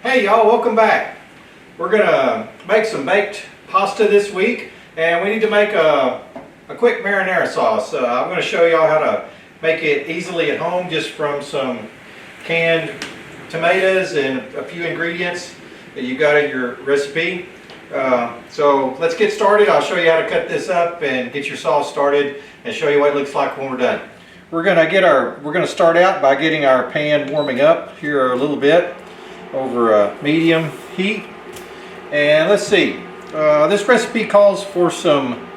Hey y'all, welcome back. We're gonna make some baked pasta this week, and we need to make a quick marinara sauce. I'm gonna show y'all how to make it easily at home just from some canned tomatoes and a few ingredients that you got in your recipe. So let's get started. I'll show you how to cut this up and get your sauce started and show you what it looks like when we're done. We're gonna start out by getting our pan warming up here a little bit over a medium heat. And let's see, this recipe calls for some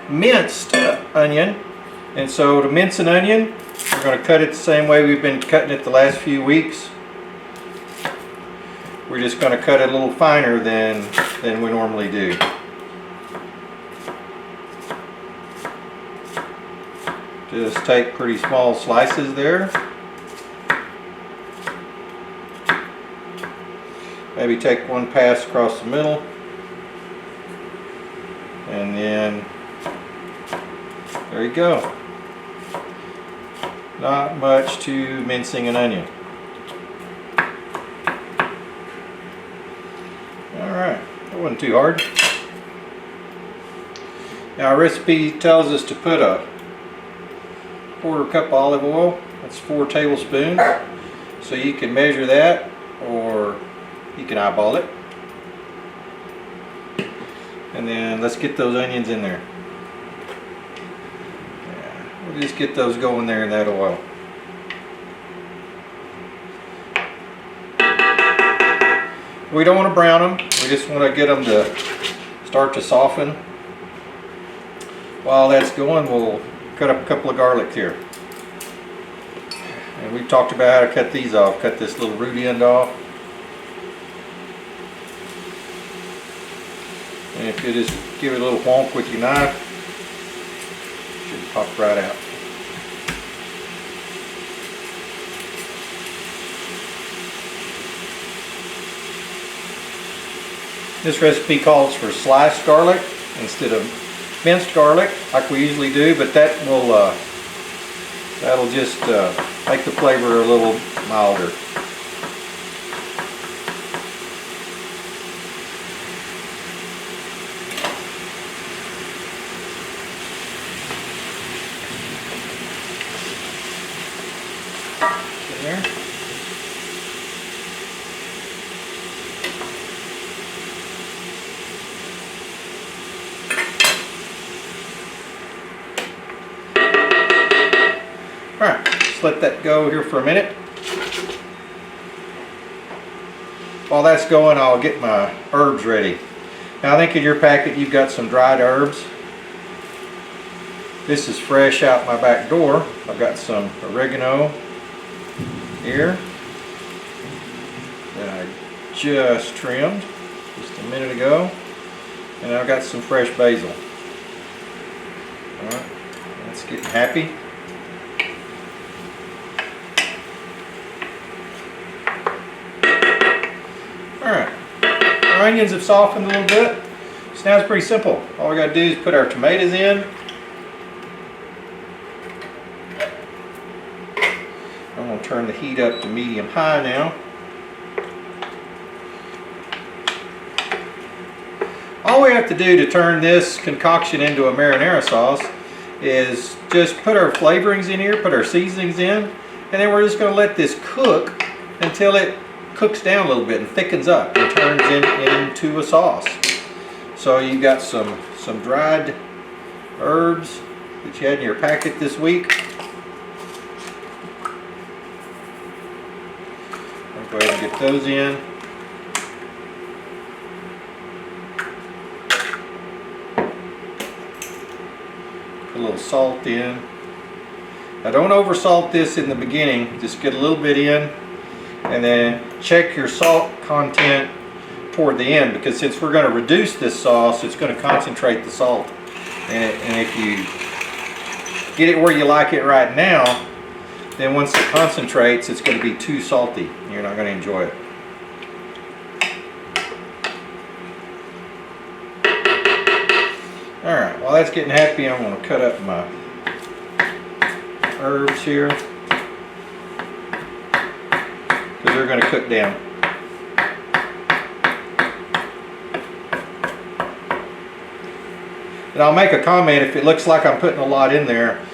minced onion. And so to mince an onion, we're going to cut it the same way we've been cutting it the last few weeks. We're just going to cut it a little finer than we normally do. Just take pretty small slices there. Maybe take one pass across the middle, and then there you go. Not much to mincing an onion. Alright, that wasn't too hard. Now our recipe tells us to put a 1/4 cup olive oil. That's 4 tablespoons. So you can measure that, or you can eyeball it. And then let's get those onions in there. Yeah, we'll just get those going there in that oil. We don't want to brown them. We just want to get them to start to soften. While that's going, we'll cut up a couple of garlic here. And we talked about how to cut these off. Cut this little root end off. And if you just give it a little whonk with your knife, it should pop right out. This recipe calls for sliced garlic instead of minced garlic like we usually do, but that will that'll just make the flavor a little milder. There. Alright, just let that go here for a minute. While that's going, I'll get my herbs ready. Now I think in your packet you've got some dried herbs. This is fresh out my back door. I've got some oregano here that I just trimmed just a minute ago, and I've got some fresh basil. Alright, that's getting happy. Alright, our onions have softened a little bit, so now it's pretty simple. All we got to do is put our tomatoes in. I'm going to turn the heat up to medium-high now. All we have to do to turn this concoction into a marinara sauce is just put our flavorings in here, put our seasonings in, and then we're just going to let this cook until it cooks down a little bit and thickens up and turns into a sauce. So you've got some dried herbs that you had in your packet this week. Go ahead and get those in. Put a little salt in. Now don't over salt this in the beginning. Just get a little bit in, and then check your salt content toward the end, because since we're going to reduce this sauce, it's going to concentrate the salt. And if you get it where you like it right now, then once it concentrates, it's going to be too salty. You're not going to enjoy it. Alright, while that's getting happy, I'm going to cut up my herbs here, because they're going to cook down. And I'll make a comment if it looks like I'm putting a lot in there.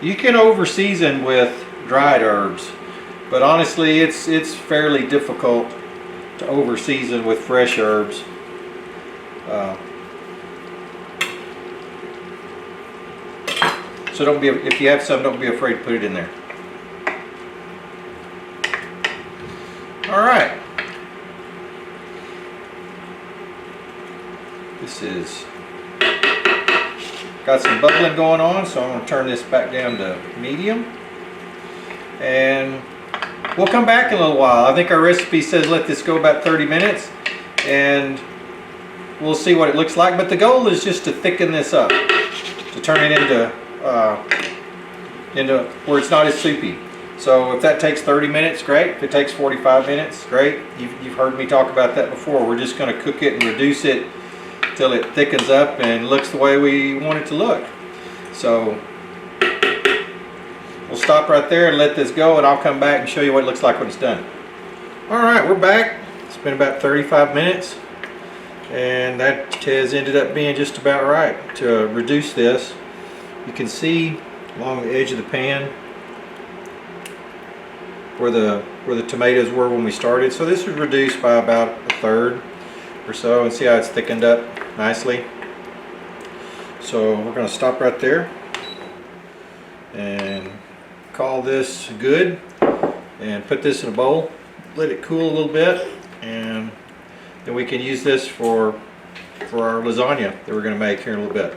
You can over season with dried herbs, but honestly it's fairly difficult to over season with fresh herbs. So don't be, if you have some, don't be afraid to put it in there. All right. This is got some bubbling going on, so I'm going to turn this back down to medium. And we'll come back in a little while. I think our recipe says let this go about 30 minutes, and we'll see what it looks like. But the goal is just to thicken this up, to turn it into where it's not as soupy. So if that takes 30 minutes, great. If it takes 45 minutes, great. You've heard me talk about that before. We're just going to cook it and reduce it till it thickens up and looks the way we want it to look. So we'll stop right there and let this go, and I'll come back and show you what it looks like when it's done. All right, we're back. It's been about 35 minutes, and that has ended up being just about right. To reduce this, you can see along the edge of the pan where the tomatoes were when we started. So this was reduced by about a third or so, and see how it's thickened up nicely. So we're going to stop right there and call this good, and put this in a bowl, let it cool a little bit, and then we can use this for our lasagna that we're going to make here in a little bit.